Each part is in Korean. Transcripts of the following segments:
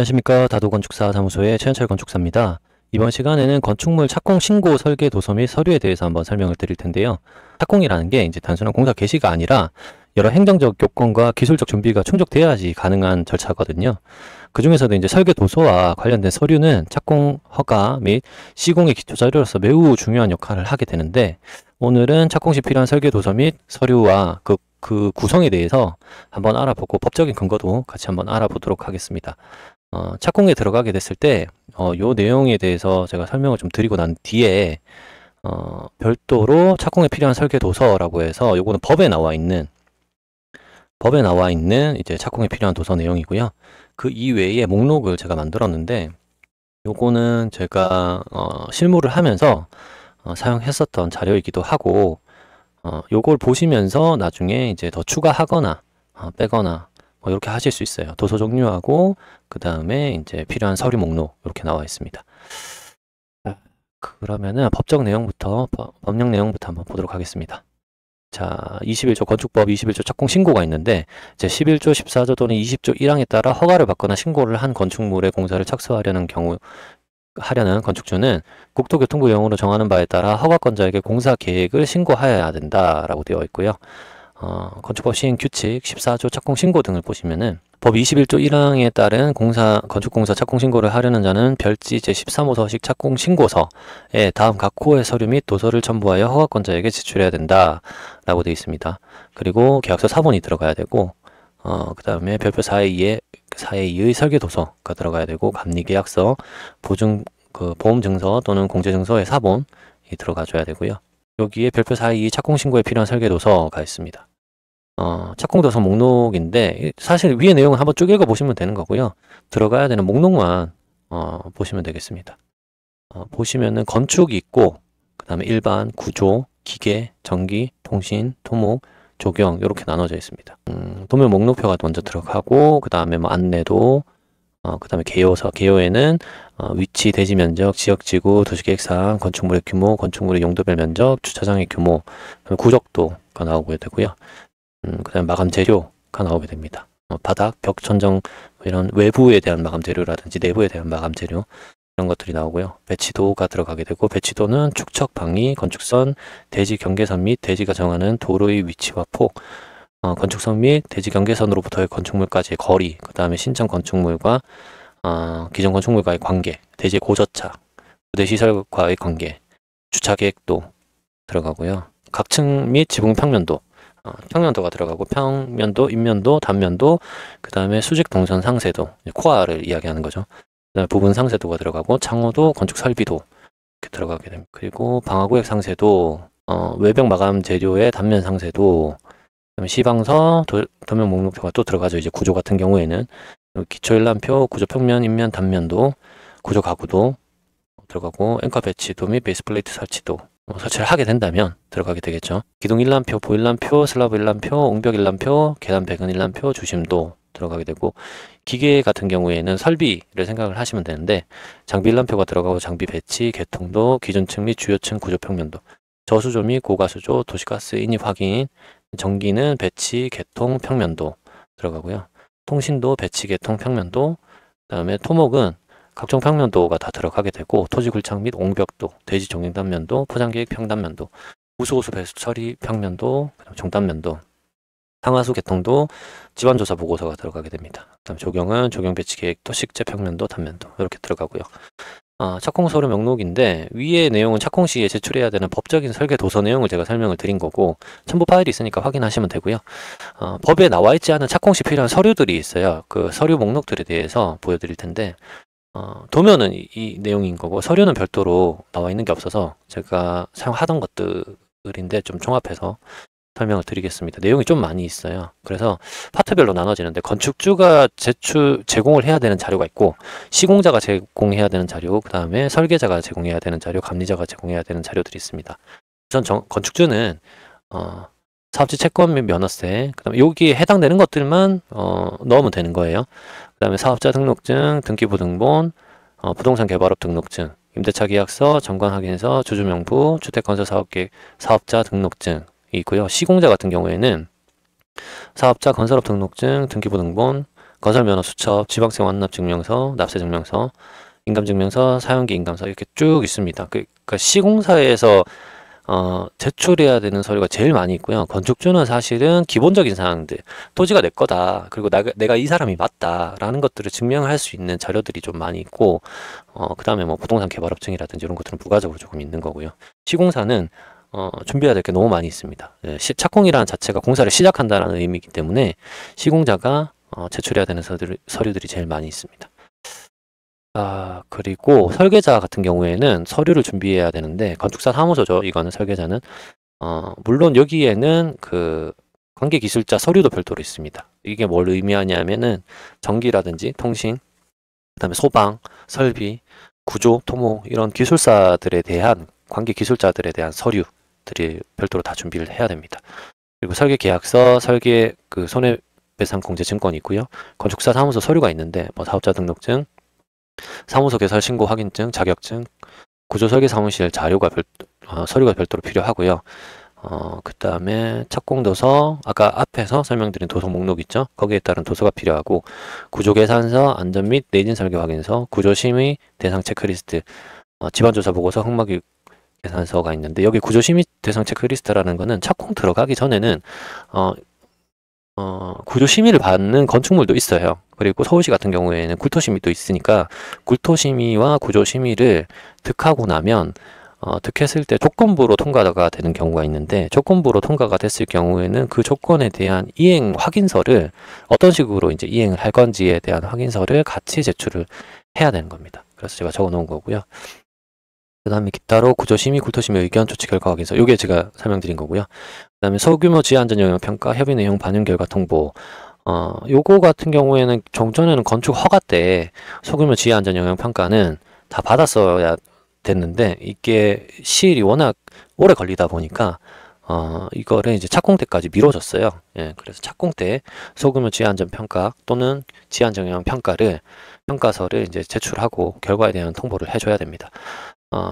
안녕하십니까. 다도건축사 사무소의 최현철 건축사입니다. 이번 시간에는 건축물 착공 신고 설계 도서 및 서류에 대해서 한번 설명을 드릴 텐데요. 착공이라는 게 이제 단순한 공사 개시가 아니라 여러 행정적 요건과 기술적 준비가 충족돼야지 가능한 절차거든요. 그 중에서도 이제 설계 도서와 관련된 서류는 착공 허가 및 시공의 기초 자료로서 매우 중요한 역할을 하게 되는데, 오늘은 착공 시 필요한 설계 도서 및 서류와 그 구성에 대해서 한번 알아보고 법적인 근거도 같이 한번 알아보도록 하겠습니다. 착공에 들어가게 됐을 때, 요 내용에 대해서 제가 설명을 좀 드리고 난 뒤에, 별도로 착공에 필요한 설계 도서라고 해서 요거는 법에 나와 있는 이제 착공에 필요한 도서 내용이고요. 그 이외에 목록을 제가 만들었는데, 요거는 제가 실무를 하면서 사용했었던 자료이기도 하고, 요걸 보시면서 나중에 이제 더 추가하거나 빼거나 뭐 이렇게 하실 수 있어요. 도서 종류하고 그 다음에 이제 필요한 서류 목록 이렇게 나와 있습니다. 그러면은 법령 내용부터 한번 보도록 하겠습니다. 자, 21조 건축법 21조 착공 신고가 있는데, 제 11조 14조 또는 20조 1항에 따라 허가를 받거나 신고를 한 건축물의 공사를 착수하려는 건축주는 국토교통부 영으로 정하는 바에 따라 허가권자에게 공사 계획을 신고하여야 된다라고 되어 있고요. 건축법 시행 규칙 14조 착공 신고 등을 보시면은, 법 21조 1항에 따른 건축공사 착공 신고를 하려는 자는 별지 제13호서식 착공 신고서에 다음 각 호의 서류 및 도서를 첨부하여 허가권자에게 제출해야 된다라고 되어 있습니다. 그리고 계약서 사본이 들어가야 되고, 그 다음에 별표 4의 2의 설계도서가 들어가야 되고, 감리계약서, 보험증서 또는 공제증서의 사본이 들어가줘야 되고요. 여기에 별표 4의 2 착공신고에 필요한 설계도서가 있습니다. 착공도서 목록인데, 사실 위의 내용을 한번 쭉 읽어보시면 되는 거고요. 들어가야 되는 목록만 보시면 되겠습니다. 보시면은 건축이 있고, 그 다음에 일반, 구조, 기계, 전기, 통신, 토목, 조경 이렇게 나눠져 있습니다. 도면 목록표가 먼저 들어가고, 그 다음에 뭐 안내도, 그 다음에 개요에는 위치, 대지 면적, 지역지구, 도시계획사항, 건축물의 규모, 건축물의 용도별 면적, 주차장의 규모, 구적도가 나오게 되고요. 그 다음에 마감 재료가 나오게 됩니다. 바닥, 벽, 천정 이런 외부에 대한 마감 재료라든지 내부에 대한 마감 재료 이런 것들이 나오고요. 배치도가 들어가게 되고, 배치도는 축척, 방위, 건축선, 대지 경계선 및 대지가 정하는 도로의 위치와 폭, 건축선 및 대지 경계선으로부터의 건축물까지의 거리, 그 다음에 신청 건축물과 기존 건축물과의 관계, 대지 고저차, 부대시설과의 관계, 주차 계획도 들어가고요. 각층 및 지붕 평면도, 평면도가 들어가고, 평면도, 인면도, 단면도, 그 다음에 수직 동선 상세도, 코어를 이야기하는 거죠. 그 다음에 부분 상세도가 들어가고, 창호도, 건축 설비도 이렇게 들어가게 됩니다. 그리고 방화구역 상세도, 외벽 마감 재료의 단면 상세도, 그다음에 시방서, 도면 목록표가 또 들어가죠. 이제 구조 같은 경우에는 기초 일람표, 구조 평면, 인면, 단면도, 구조 가구도 들어가고, 앵커 배치도 및 베이스 플레이트 설치도 설치를 하게 된다면 들어가게 되겠죠. 기둥 일람표, 보일람표, 슬라브 일람표, 옹벽 일람표, 계단 배근 일람표, 주심도 들어가게 되고, 기계 같은 경우에는 설비를 생각을 하시면 되는데, 장비 일람표가 들어가고, 장비 배치, 개통도, 기준층 및 주요층 구조 평면도, 저수조 및 고가수조, 도시가스 인입 확인, 전기는 배치, 개통, 평면도 들어가고요. 통신도 배치, 개통, 평면도, 그 다음에 토목은 각종 평면도가 다 들어가게 되고, 토지 굴착 및 옹벽도, 대지 종행 단면도, 포장계획 평단면도, 우수호수 배수 처리 평면도, 종단면도, 상하수 개통도, 지반조사 보고서가 들어가게 됩니다. 그 다음 조경은 조경 배치 계획도, 식재 평면도, 단면도 이렇게 들어가고요. 착공 서류 목록인데, 위의 내용은 착공 시에 제출해야 되는 법적인 설계 도서 내용을 제가 설명을 드린 거고, 첨부 파일이 있으니까 확인하시면 되고요. 법에 나와 있지 않은 착공 시 필요한 서류들이 있어요. 그 서류 목록들에 대해서 보여드릴 텐데, 도면은 이 내용인 거고, 서류는 별도로 나와 있는 게 없어서 제가 사용하던 것들인데 좀 종합해서 설명을 드리겠습니다. 내용이 좀 많이 있어요. 그래서 파트별로 나눠지는데, 건축주가 제공을 해야 되는 자료가 있고, 시공자가 제공해야 되는 자료, 그 다음에 설계자가 제공해야 되는 자료, 감리자가 제공해야 되는 자료들이 있습니다. 우선 건축주는 사업지 채권 및 면허세, 그 다음에 여기에 해당되는 것들만 넣으면 되는 거예요. 그 다음에 사업자 등록증, 등기부등본, 부동산 개발업 등록증, 임대차 계약서, 정관 확인서, 주주명부, 주택건설 사업자 등록증 있고요. 시공자 같은 경우에는 사업자 건설업 등록증, 등기부등본, 건설면허 수첩, 지방세 완납증명서, 납세증명서, 인감증명서, 사용기 인감서 이렇게 쭉 있습니다. 그러니까 시공사에서 제출해야 되는 서류가 제일 많이 있고요. 건축주는 사실은 기본적인 사항들, 토지가 내 거다, 그리고 내가 이 사람이 맞다라는 것들을 증명할 수 있는 자료들이 좀 많이 있고, 그 다음에 뭐 부동산 개발업증이라든지 이런 것들은 부가적으로 조금 있는 거고요. 시공사는 준비해야 될 게 너무 많이 있습니다. 착공이라는 자체가 공사를 시작한다는 의미이기 때문에 시공자가 제출해야 되는 서류들이 제일 많이 있습니다. 그리고 설계자 같은 경우에는 서류를 준비해야 되는데, 건축사 사무소죠. 이거는 설계자는. 물론 여기에는 그 관계기술자 서류도 별도로 있습니다. 이게 뭘 의미하냐면은 전기라든지 통신, 그다음에 소방, 설비, 구조, 토목 이런 기술사들에 대한 관계기술자들에 대한 서류들이 별도로 다 준비를 해야 됩니다. 그리고 설계 계약서, 설계 그 손해배상 공제 증권이 있고요. 건축사 사무소 서류가 있는데 뭐 사업자 등록증, 사무소 개설 신고 확인증, 자격증, 구조 설계 사무실 자료가 서류가 별도로 필요하고요. 그 다음에 착공도서, 아까 앞에서 설명드린 도서 목록 있죠? 거기에 따른 도서가 필요하고, 구조계산서, 안전 및 내진 설계 확인서, 구조심의 대상 체크리스트, 집안조사 보고서, 흑막유 계산서가 있는데, 여기 구조심의 대상 체크리스트라는 거는 착공 들어가기 전에는 구조심의를 받는 건축물도 있어요. 그리고 서울시 같은 경우에는 굴토심의도 있으니까 굴토심의와 구조심의를 득하고 나면 득했을 때 조건부로 통과가 되는 경우가 있는데, 조건부로 통과가 됐을 경우에는 그 조건에 대한 이행 확인서를 어떤 식으로 이제 이행을 할 건지에 대한 확인서를 같이 제출을 해야 되는 겁니다. 그래서 제가 적어 놓은 거고요. 그 다음에 기타로 구조심의, 굴토심의 의견, 조치 결과 확인서, 요게 제가 설명드린 거고요. 그 다음에 소규모 지하 안전 영향 평가, 협의 내용 반영 결과 통보. 요거 같은 경우에는 종전에는 건축 허가 때 소규모 지하 안전 영향 평가는 다 받았어야 됐는데, 이게 시일이 워낙 오래 걸리다 보니까 이거를 이제 착공 때까지 미뤄졌어요. 예, 그래서 착공 때 소규모 지하 안전 평가 또는 지하 안전 영향 평가서를 이제 제출하고 결과에 대한 통보를 해줘야 됩니다.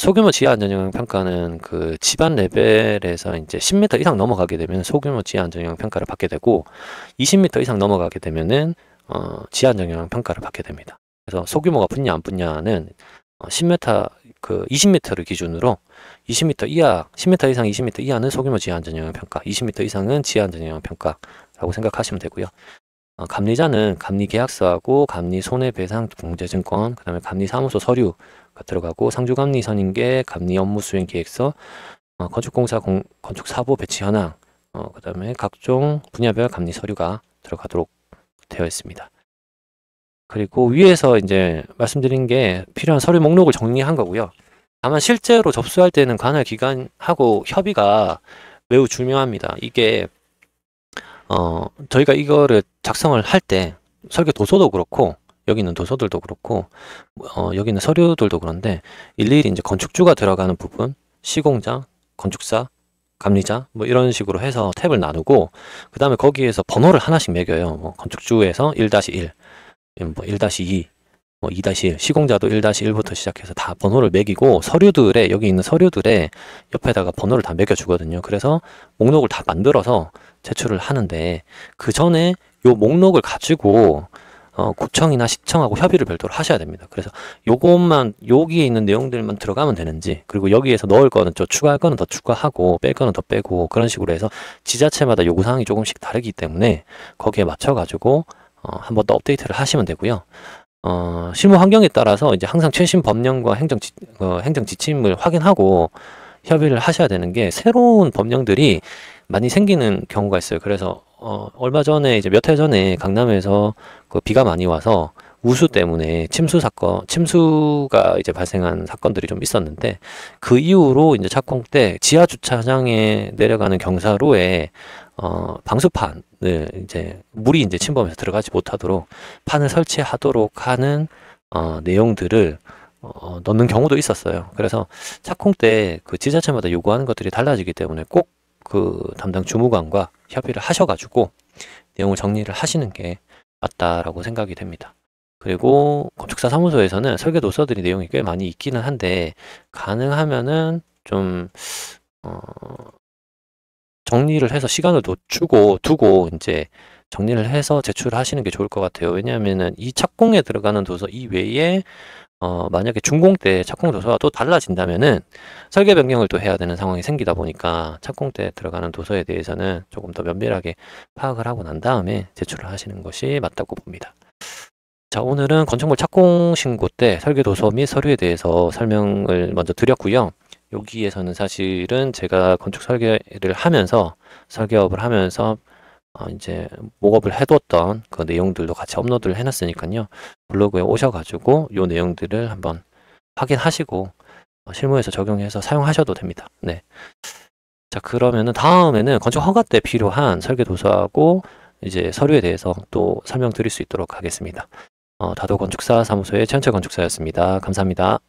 소규모 지하 안전 영향 평가는 그 집안 레벨에서 이제 10m 이상 넘어가게 되면 소규모 지하 안전 영향 평가를 받게 되고, 20m 이상 넘어가게 되면은 지하 안전 영향 평가를 받게 됩니다. 그래서 소규모가 붙냐 안 붙냐는 10m 그 20m를 기준으로 20m 이하, 10m 이상 20m 이하는 소규모 지하 안전 영향 평가, 20m 이상은 지하 안전 영향 평가라고 생각하시면 되고요. 감리자는 감리 계약서하고 감리 손해배상 공제증권, 그 다음에 감리 사무소 서류가 들어가고, 상주감리 선임계, 감리 업무 수행 계획서, 건축공사 건축사보 배치 현황, 그 다음에 각종 분야별 감리 서류가 들어가도록 되어 있습니다. 그리고 위에서 이제 말씀드린 게 필요한 서류 목록을 정리한 거고요. 다만 실제로 접수할 때는 관할 기관하고 협의가 매우 중요합니다. 이게 저희가 이거를 작성을 할 때 설계 도서도 그렇고, 여기 있는 도서들도 그렇고, 여기 있는 서류들도 그런데 일일이 이제 건축주가 들어가는 부분, 시공자, 건축사, 감리자 뭐 이런 식으로 해서 탭을 나누고, 그 다음에 거기에서 번호를 하나씩 매겨요. 뭐 건축주에서 1-1, 뭐 1-2, 뭐 2-1, 시공자도 1-1부터 시작해서 다 번호를 매기고, 서류들에, 여기 있는 서류들에 옆에다가 번호를 다 매겨주거든요. 그래서 목록을 다 만들어서 제출을 하는데, 그 전에 요 목록을 가지고 구청이나 시청하고 협의를 별도로 하셔야 됩니다. 그래서 요것만, 여기에 있는 내용들만 들어가면 되는지, 그리고 여기에서 넣을 거는 추가할 거는 더 추가하고 뺄 거는 더 빼고, 그런 식으로 해서 지자체마다 요구사항이 조금씩 다르기 때문에 거기에 맞춰가지고 한 번 더 업데이트를 하시면 되고요. 실무 환경에 따라서 이제 항상 최신 법령과 행정 지침을 확인하고 협의를 하셔야 되는 게, 새로운 법령들이 많이 생기는 경우가 있어요. 그래서 얼마 전에, 이제 몇 해 전에 강남에서 그 비가 많이 와서 우수 때문에 침수가 이제 발생한 사건들이 좀 있었는데, 그 이후로 이제 착공 때 지하 주차장에 내려가는 경사로에 방수판을, 이제 물이 이제 침범해서 들어가지 못하도록 판을 설치하도록 하는 내용들을 넣는 경우도 있었어요. 그래서 착공 때 그 지자체마다 요구하는 것들이 달라지기 때문에 꼭 그 담당 주무관과 협의를 하셔가지고 내용을 정리를 하시는 게 맞다라고 생각이 됩니다. 그리고 건축사 사무소에서는 설계 도서들이 내용이 꽤 많이 있기는 한데, 가능하면은 좀 정리를 해서 시간을 두고 이제 정리를 해서 제출하시는 게 좋을 것 같아요. 왜냐하면은 이 착공에 들어가는 도서 이외에 만약에 준공 때 착공 도서가 또 달라진다면은 설계 변경을 또 해야 되는 상황이 생기다 보니까 착공 때 들어가는 도서에 대해서는 조금 더 면밀하게 파악을 하고 난 다음에 제출을 하시는 것이 맞다고 봅니다. 자, 오늘은 건축물 착공 신고 때 설계 도서 및 서류에 대해서 설명을 먼저 드렸고요. 여기에서는 사실은 제가 건축 설계를 하면서 설계업을 하면서 이제 목업을 해뒀던 그 내용들도 같이 업로드를 해놨으니까요. 블로그에 오셔가지고 요 내용들을 한번 확인하시고 실무에서 적용해서 사용하셔도 됩니다. 네. 자, 그러면은 다음에는 건축 허가 때 필요한 설계 도서하고 이제 서류에 대해서 또 설명드릴 수 있도록 하겠습니다. 다도건축사 사무소의 최현철 건축사였습니다. 감사합니다.